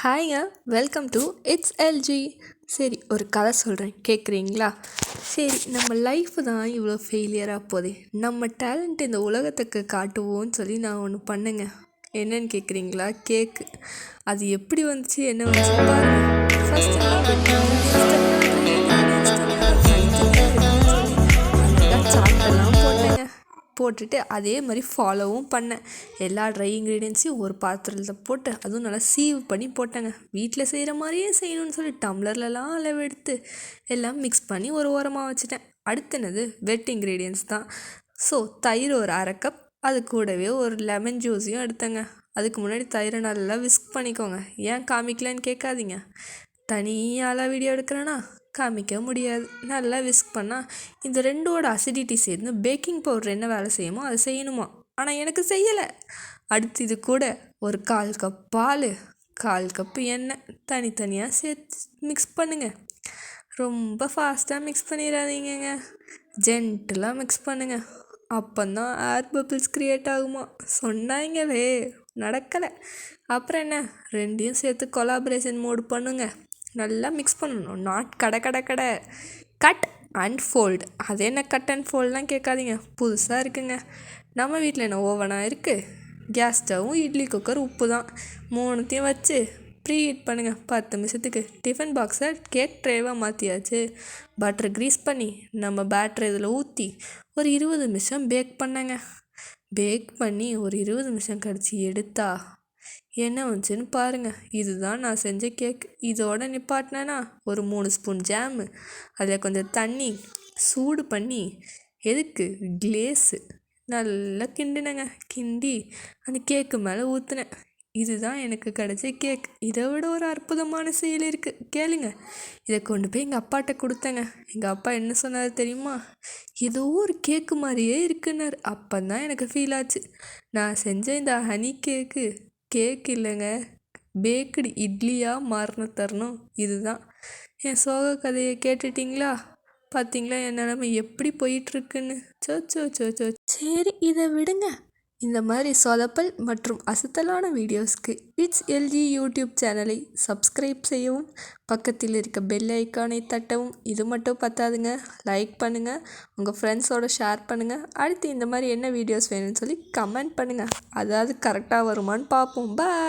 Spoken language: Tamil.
ஹாய்ங்க, வெல்கம் டு இட்ஸ் எல்ஜி. சரி, ஒரு கதை சொல்கிறேன், கேட்குறீங்களா? சரி, நம்ம லைஃப் தான் இவ்வளோ ஃபெயிலியராக போதே, நம்ம டேலண்ட் இந்த உலகத்துக்கு காட்டுவோன்னு சொல்லி நான் ஒன்று பண்ணுங்க. என்னன்னு கேட்குறீங்களா? கேக்கு. அது எப்படி வந்துச்சு, என்ன வந்துச்சு பாருங்க. சாட்டெல்லாம் போட்டேங்க. போட்டுட்டு அதே மாதிரி ஃபாலோவும் பண்ணேன். எல்லா ட்ரை இன்க்ரீடியன்ஸையும் ஒரு பாத்திரத்தில் போட்டு அதுவும் நல்லா சீவ் பண்ணி போட்டேங்க. வீட்டில் செய்கிற மாதிரியே செய்யணும்னு சொல்லி டம்ளர்லலாம் அளவு எடுத்து எல்லாம் மிக்ஸ் பண்ணி ஒரு ஓரமாக வச்சுட்டேன். அடுத்தது வெட் இன்க்ரீடியன்ஸ் தான். ஸோ தயிர் ஒரு 1/2 கப், அது கூடவே ஒரு லெமன் ஜூஸையும் எடுத்தேங்க. அதுக்கு முன்னாடி தயிரை நல்லா விஸ்க் பண்ணிக்கோங்க. ஏன் காமிக்கலன்னு கேட்காதீங்க, தனியாலாம் வீடியோ எடுக்கிறேன்னா காமிக்க முடியாது. நல்லா விஸ்க் பண்ணால் இந்த ரெண்டோட அசிடிட்டி சேர்ந்து பேக்கிங் பவுடர் என்ன வேலை செய்யுமோ அதை செய்யணுமா, ஆனால் எனக்கு செய்யலை. அடுத்து இது கூட ஒரு 1/4 கப் பால், 1/4 கப்பு எண்ணெய் தனித்தனியாக சேர்த்து மிக்ஸ் பண்ணுங்கள். ரொம்ப ஃபாஸ்ட்டாக மிக்ஸ் பண்ணிடாதீங்க, ஜென்டிலாக மிக்ஸ் பண்ணுங்கள். அப்போந்தான் ஏர் பபிள்ஸ் க்ரியேட் ஆகுமா. சொன்னாங்களே, நடக்கலை. அப்புறம் என்ன, ரெண்டையும் சேர்த்து கொலாபரேஷன் மோடு பண்ணுங்க. நல்லா மிக்ஸ் பண்ணணும். நாட் கடை கட் அண்ட் ஃபோல்டு. அது என்ன கட் அண்ட் ஃபோல்டெலாம் கேட்காதீங்க, புதுசாக இருக்குங்க. நம்ம வீட்டில் என்ன ஓவனாக இருக்குது, கேஸ் ஸ்டவ்வும் இட்லி குக்கர், உப்பு தான். 3த்தையும் வச்சு ப்ரீ ஹீட் பண்ணுங்கள் 10 நிமிஷத்துக்கு. டிஃபன் பாக்ஸை கேக் ட்ரேவாக மாற்றியாச்சு. பட்டர் க்ரீஸ் பண்ணி நம்ம பேட்டர் இதில் ஊற்றி ஒரு 20 நிமிஷம் பேக் பண்ணேங்க. பேக் பண்ணி ஒரு 20 நிமிஷம் கழித்து எடுத்தா என்ன வந்துச்சுன்னு பாருங்கள். இதுதான் நான் செஞ்ச கேக். இதோட நிப்பாட்டினேன்னா ஒரு 3 ஸ்பூன் ஜாமு, அதில் கொஞ்சம் தண்ணி சூடு பண்ணி எதுக்கு கிளேஸு நல்லா கிண்டினேங்க. கிண்டி அந்த கேக்கு மேலே ஊற்றினேன். இதுதான் எனக்கு கிடைச்ச கேக். இதை விட ஒரு அற்புதமான செயல் இருக்குது, கேளுங்க. இதை கொண்டு போய் எங்கள் அப்பாட்ட கொடுத்தேங்க. எங்கள் அப்பா என்ன சொன்னார் தெரியுமா? ஏதோ ஒரு கேக்கு மாதிரியே இருக்குன்னார். அப்போ தான் எனக்கு ஃபீல் ஆச்சு, நான் செஞ்ச இந்த ஹனி கேக் இல்லைங்க, பேக்கடு இட்லியாக மாறின தருணம் இதுதான். என் சோக கதையை கேட்டுட்டிங்களா? பார்த்தீங்களா என் நிலைமை எப்படி போயிட்டுருக்குன்னு? சோ. சரி, இதை விடுங்க. இந்த மாதிரி சொதப்பல் மற்றும் அசத்தலான வீடியோஸ்க்கு இட்ஸ் எல்ஜி யூடியூப் சேனலை சப்ஸ்கிரைப் செய்யவும், பக்கத்தில் இருக்க பெல் ஐக்கானை தட்டவும். இது மட்டும் பத்தாதுங்க, லைக் பண்ணுங்கள், உங்கள் ஃப்ரெண்ட்ஸோடு ஷேர் பண்ணுங்கள். அடுத்து இந்த மாதிரி என்ன வீடியோஸ் வேணும்னு சொல்லி கமெண்ட் பண்ணுங்கள். அதாவது கரெக்டாக வருமானு பார்ப்போம். பாய்.